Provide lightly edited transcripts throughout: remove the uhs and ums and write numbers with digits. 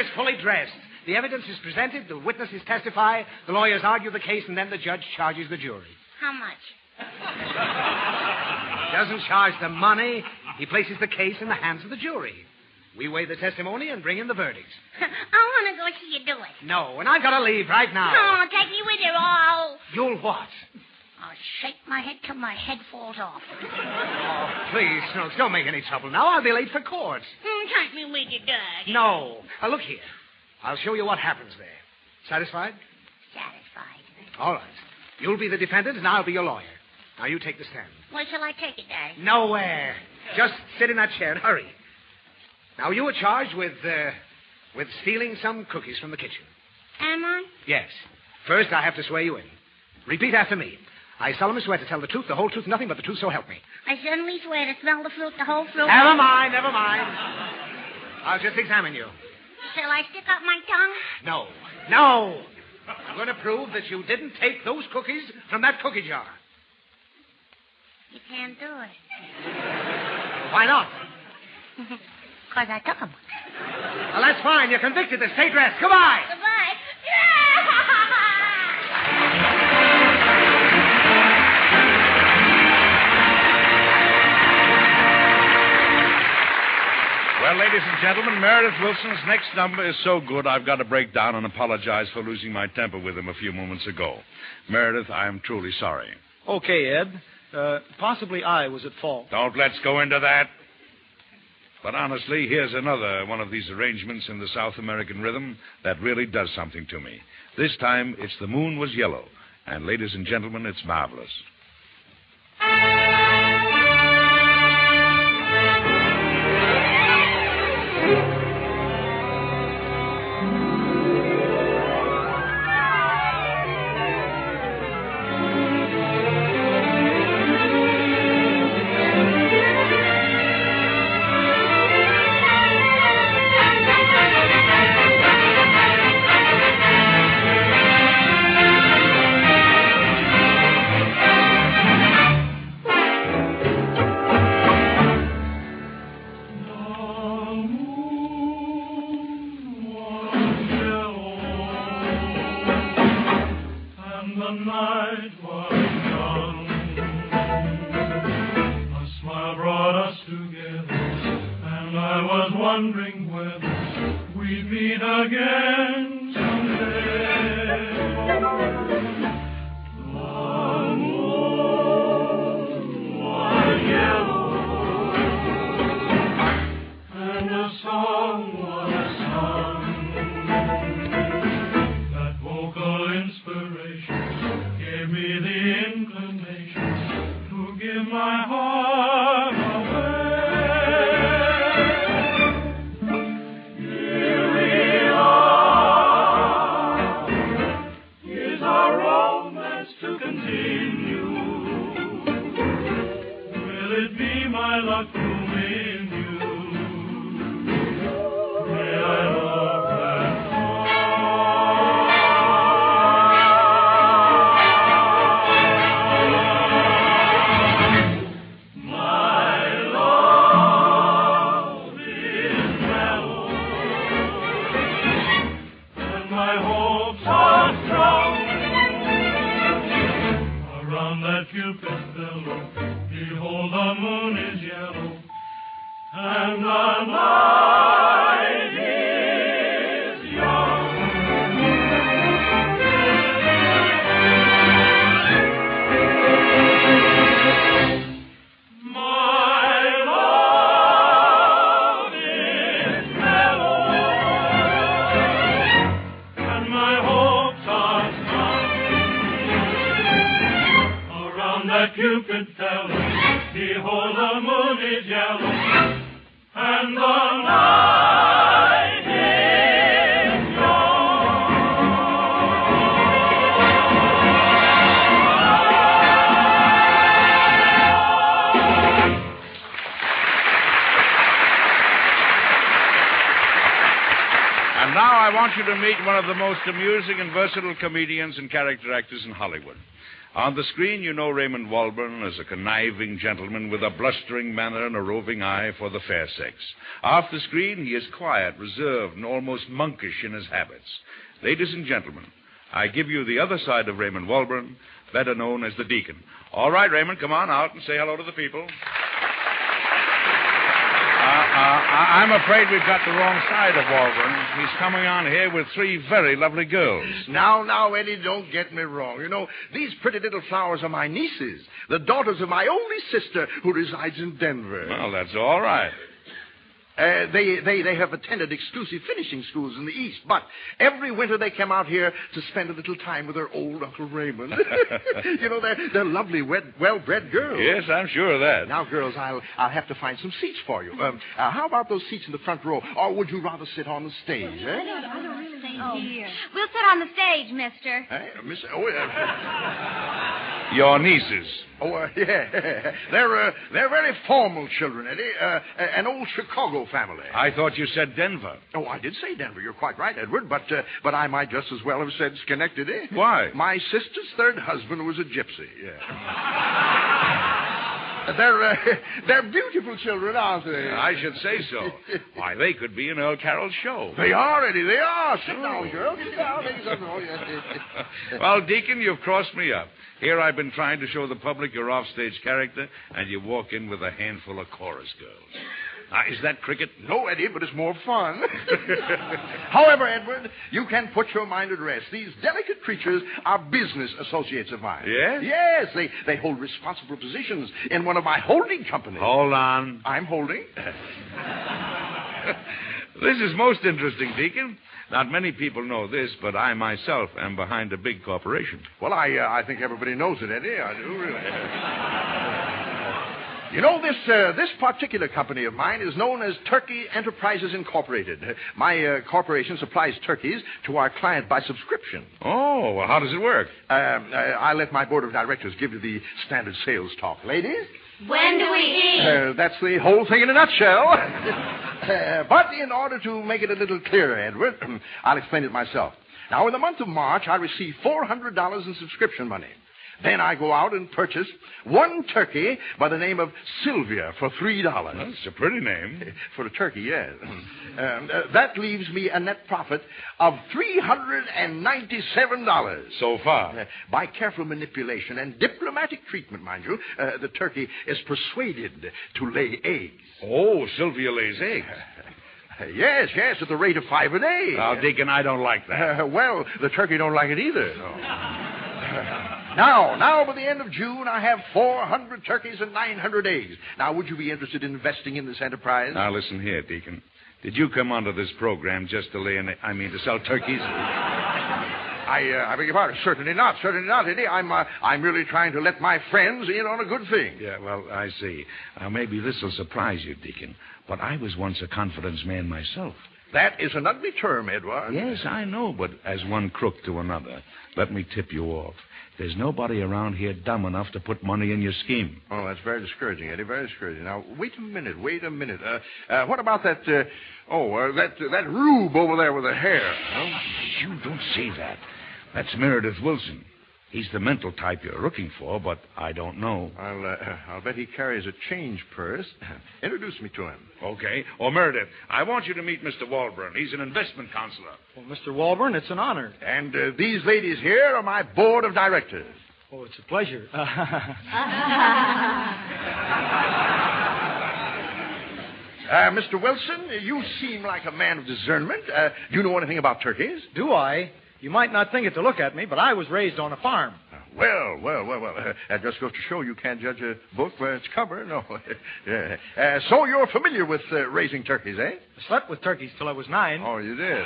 is fully dressed. The evidence is presented, the witnesses testify, the lawyers argue the case, and then the judge charges the jury. How much? He doesn't charge them money. He places the case in the hands of the jury. We weigh the testimony and bring in the verdicts. I want to go see you do it. No, and I've got to leave right now. No, take me with you. Oh. You'll what? I'll shake my head till my head falls off. Oh, please, Snooks, don't make any trouble now. I'll be late for court. Take me with you, Dad. No. Now, look here. I'll show you what happens there. Satisfied? Satisfied. All right. You'll be the defendant, and I'll be your lawyer. Now, you take the stand. Where shall I take it, Dad? Nowhere. Just sit in that chair and hurry. Now, you were charged with stealing some cookies from the kitchen. Am I? Yes. First, I have to swear you in. Repeat after me. I solemnly swear to tell the truth, the whole truth, nothing but the truth, so help me. I solemnly swear to smell the fruit, the whole fruit. Never mind. I'll just examine you. Shall I stick up my tongue? No. I'm going to prove that you didn't take those cookies from that cookie jar. You can't do it. Why not? Because I took them. Well, that's fine. You're convicted. The state rest. Goodbye. Goodbye. Well, ladies and gentlemen, Meredith Wilson's next number is so good I've got to break down and apologize for losing my temper with him a few moments ago. Meredith, I am truly sorry. Okay, Ed. Possibly I was at fault. Don't let's go into that. But honestly, here's another one of these arrangements in the South American rhythm that really does something to me. This time, it's The Moon Was Yellow. And ladies and gentlemen, it's marvelous. Cupid fellow, behold the moon is yellow, and the night is young. And now I want you to meet one of the most amusing and versatile comedians and character actors in Hollywood. On the screen, you know Raymond Walburn as a conniving gentleman with a blustering manner and a roving eye for the fair sex. Off the screen, he is quiet, reserved, and almost monkish in his habits. Ladies and gentlemen, I give you the other side of Raymond Walburn, better known as the Deacon. All right, Raymond, come on out and say hello to the people. I'm afraid we've got the wrong side of Walburn. He's coming on here with 3 very lovely girls. Now, Eddie, don't get me wrong. You know, these pretty little flowers are my nieces, the daughters of my only sister who resides in Denver. Well, that's all right. They have attended exclusive finishing schools in the East, but every winter they come out here to spend a little time with their old Uncle Raymond. You know, they're lovely, well-bred girls. Yes, I'm sure of that. Now, girls, I'll have to find some seats for you. How about those seats in the front row, or would you rather sit on the stage, eh? I don't really stay here. We'll sit on the stage, mister. Hey, Miss... Oh, Your nieces. Oh, yeah. They're very formal children, Eddie. An old Chicago family. I thought you said Denver. Oh, I did say Denver. You're quite right, Edward. But I might just as well have said Schenectady. Why? My sister's third husband was a gypsy. Yeah. They're beautiful children, aren't they? I should say so. Why, they could be in Earl Carroll's show. They are, Eddie. They are. Sit down, girl. Sit down. Ladies and gentlemen. Well, Deacon, you've crossed me up. Here I've been trying to show the public your offstage character, and you walk in with a handful of chorus girls. Now, is that cricket? No, Eddie, but it's more fun. However, Edward, you can put your mind at rest. These delicate creatures are business associates of mine. Yes? Yes, they hold responsible positions in one of my holding companies. Hold on. I'm holding. This is most interesting, Deacon. Not many people know this, but I myself am behind a big corporation. Well, I think everybody knows it, Eddie. I do, really. You know, this particular company of mine is known as Turkey Enterprises Incorporated. My corporation supplies turkeys to our client by subscription. Oh, well, how does it work? I let my board of directors give you the standard sales talk. Ladies? When do we eat? That's the whole thing in a nutshell. But in order to make it a little clearer, Edward, I'll explain it myself. Now, in the month of March, I receive $400 in subscription money. Then I go out and purchase one turkey by the name of Sylvia for $3. Well, that's a pretty name. For a turkey, yes. That leaves me a net profit of $397. So far. By careful manipulation and diplomatic treatment, mind you, the turkey is persuaded to lay eggs. Oh, Sylvia lays eggs. Yes, at the rate of 5 a day. Now, Deacon, I don't like that. Well, the turkey don't like it either. No. Now, by the end of June, I have 400 turkeys and 900 eggs. Now, would you be interested in investing in this enterprise? Now, listen here, Deacon. Did you come onto this program just to sell turkeys? I beg your pardon. Certainly not, Eddie. I'm really trying to let my friends in on a good thing. Yeah, well, I see. Now, maybe this will surprise you, Deacon, but I was once a confidence man myself. That is an ugly term, Edward. Yes, I know, but as one crook to another, let me tip you off. There's nobody around here dumb enough to put money in your scheme. Oh, that's very discouraging, Eddie, very discouraging. Now, wait a minute. What about that rube over there with the hair? Oh, you don't say that. That's Meredith Wilson. He's the mental type you're looking for, but I don't know. I'll bet he carries a change purse. Introduce me to him. Okay. Meredith, I want you to meet Mr. Walburn. He's an investment counselor. Well, Mr. Walburn, it's an honor. And these ladies here are my board of directors. Oh, it's a pleasure. Mr. Wilson, you seem like a man of discernment. Do you know anything about turkeys? Do I? You might not think it to look at me, but I was raised on a farm. Well. That just goes to show you can't judge a book by its cover. No. So you're familiar with raising turkeys, eh? I slept with turkeys till I was 9. Oh, you did?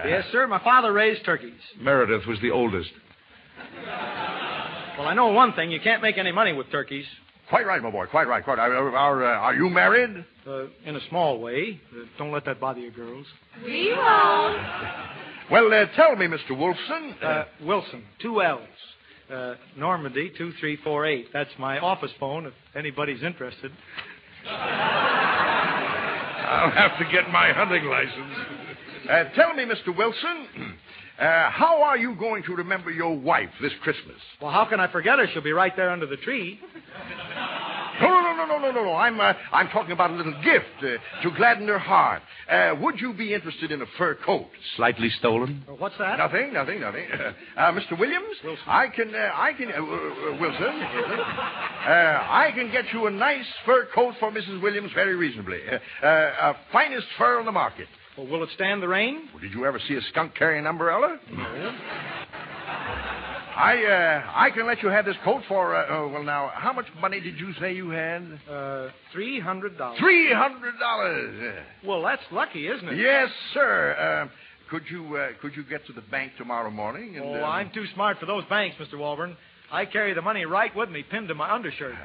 Yes, sir. My father raised turkeys. Meredith was the oldest. Well, I know one thing. You can't make any money with turkeys. Quite right, my boy. Quite right. Are you married? In a small way. Don't let that bother you, girls. We won't. Well, tell me, Mr. Wolfson. Wilson, 2 L's. Normandy, 2348. That's my office phone if anybody's interested. I'll have to get my hunting license. Tell me, Mr. Wilson, How are you going to remember your wife this Christmas? Well, how can I forget her? She'll be right there under the tree. No. I'm talking about a little gift to gladden her heart. Would you be interested in a fur coat? Slightly stolen? What's that? Nothing. Mr. Williams, Wilson. Wilson. I can get you a nice fur coat for Mrs. Williams very reasonably. Finest fur on the market. Well, will it stand the rain? Well, did you ever see a skunk carry an umbrella? No. I can let you have this coat for, now, how much money did you say you had? $300. $300. Well, that's lucky, isn't it? Yes, sir. Could you get to the bank tomorrow morning? And, I'm too smart for those banks, Mr. Walburn. I carry the money right with me, pinned to my undershirt.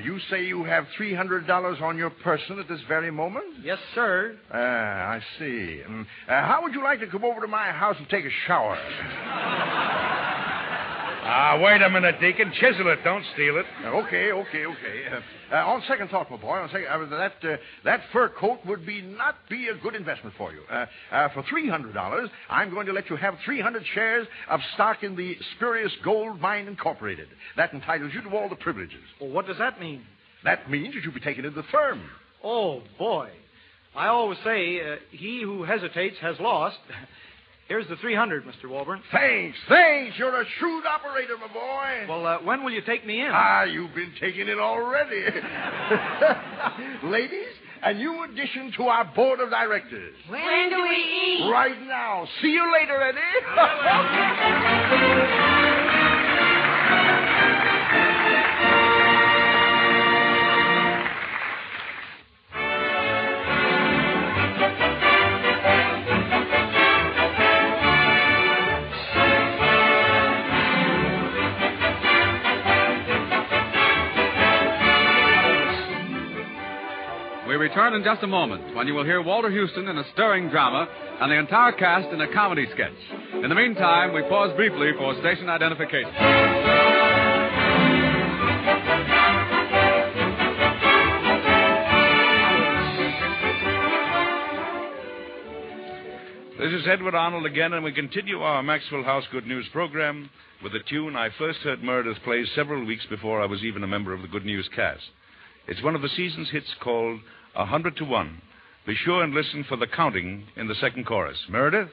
You say you have $300 on your person at this very moment? Yes, sir. I see. How would you like to come over to my house and take a shower? Wait a minute, Deacon. Chisel it. Don't steal it. Okay. On second thought, my boy, that fur coat would not be a good investment for you. For $300, I'm going to let you have 300 shares of stock in the Spurious Gold Mine Incorporated. That entitles you to all the privileges. Well, what does that mean? That means that you'll be taken into the firm. Oh, boy. I always say, he who hesitates has lost. Here's the 300, Mr. Walburn. Thanks. You're a shrewd operator, my boy. Well, when will you take me in? You've been taken in already. Ladies, a new addition to our board of directors. When do we eat? Right now. See you later, Eddie. We return in just a moment when you will hear Walter Houston in a stirring drama and the entire cast in a comedy sketch. In the meantime, we pause briefly for station identification. This is Edward Arnold again, and we continue our Maxwell House Good News program with a tune I first heard Meredith play several weeks before I was even a member of the Good News cast. It's one of the season's hits called 100 to 1. Be sure and listen for the counting in the second chorus. Meredith?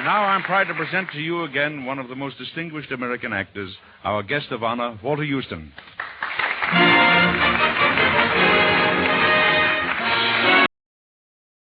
now I'm proud to present to you again one of the most distinguished American actors, our guest of honor, Walter Houston.